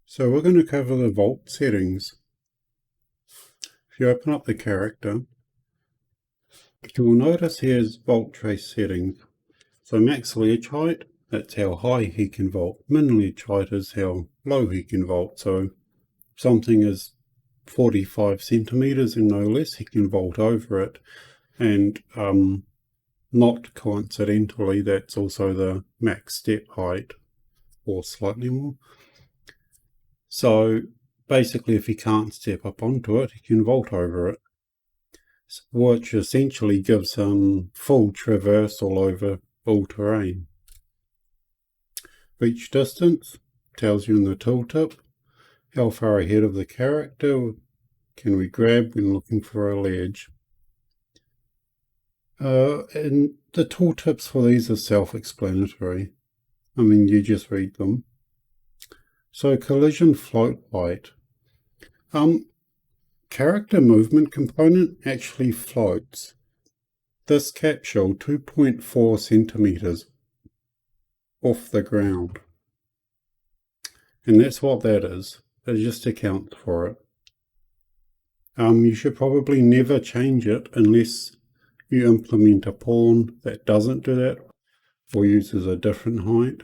So we're going to cover the Vault settings. If you open up the character, you will notice here's Vault trace settings. So max ledge height, that's how high he can vault. Min ledge height is how low he can vault. So if something is 45 centimeters and no less, he can vault over it. And not coincidentally, that's also the max step height, or slightly more. So basically, if he can't step up onto it, he can vault over it, which essentially gives him full traversal over all terrain. Reach distance tells you in the tooltip how far ahead of the character can we grab when looking for a ledge. And the tooltips for these are self-explanatory. I mean, you just read them. So collision float height. Character movement component actually floats this capsule 2.4 centimeters off the ground. And that's what that is. It just accounts for it. You should probably never change it unless you implement a pawn that doesn't do that or uses a different height.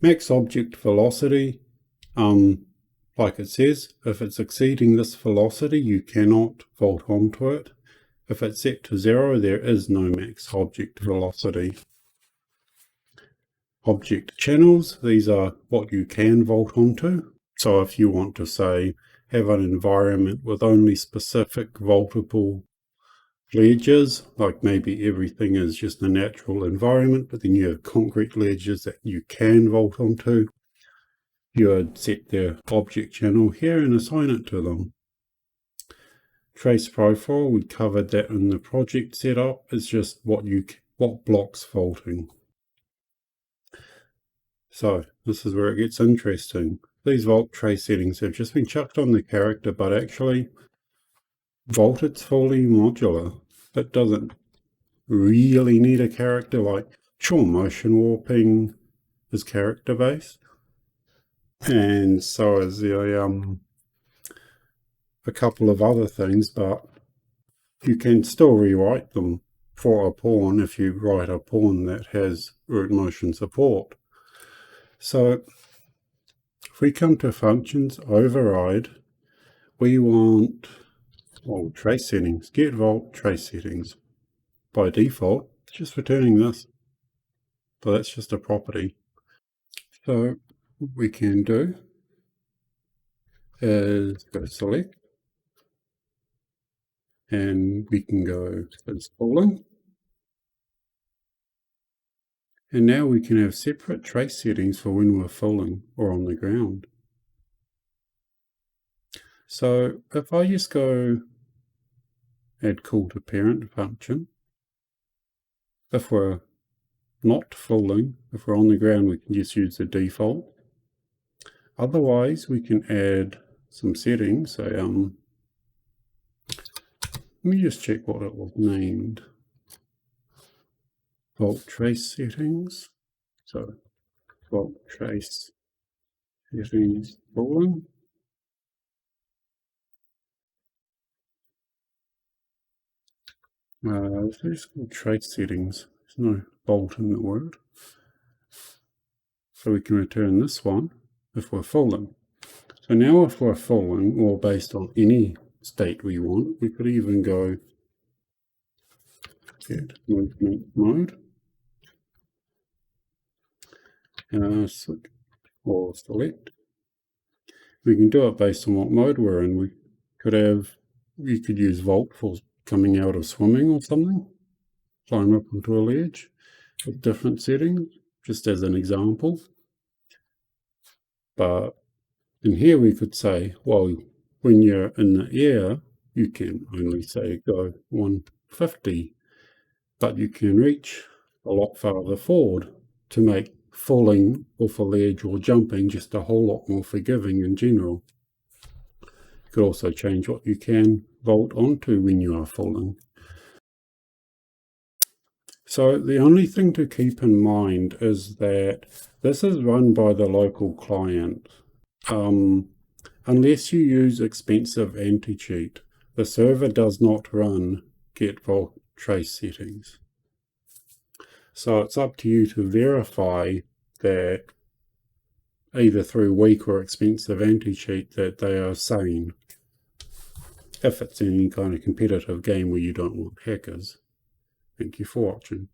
Max object velocity, like it says, if it's exceeding this velocity, you cannot vault onto it. If it's set to 0, there is no max object velocity. Object channels, these are what you can vault onto. So if you want to, say, have an environment with only specific vaultable ledges, like maybe everything is just a natural environment, but then you have concrete ledges that you can vault onto, you would set their object channel here and assign it to them. Trace profile, we covered that in the project setup. It's just what blocks vaulting. So this is where it gets interesting. These vault trace settings have just been chucked on the character, but actually VaultIt's fully modular. It doesn't really need a character. Like, sure, motion warping is character based, and so is a couple of other things, but you can still rewrite them for a pawn if you write a pawn that has root motion support. So if we come to functions, override, we want trace settings, get vault trace settings. By default, it's just returning this. So that's just a property. So what we can do is go select, and we can go installing. And now we can have separate trace settings for when we're falling or on the ground. So if I just go add call to parent function, if we're not falling, if we're on the ground, we can just use the default. Otherwise, we can add some settings. So let me just check what it was named. Vault trace settings. So vault trace settings falling. This is called trace settings. There's no bolt in the word. So we can return this one if we're falling. So now if we're falling, or based on any state we want, we could even go get movement mode, or select. We can do it based on what mode we're in. You could use vault for coming out of swimming or something, climb up onto a ledge with different settings, just as an example. But in here we could say, well, when you're in the air, you can only say go 150, but you can reach a lot farther forward to make falling off a ledge or jumping just a whole lot more forgiving in general. You could also change what you can vault onto when you are falling. So the only thing to keep in mind is that this is run by the local client. unless you use expensive anti-cheat, the server does not run get vault trace settings. So it's up to you to verify that either through weak or expensive anti-cheat that they are sane, if it's in any kind of competitive game where you don't want hackers. Thank you for watching.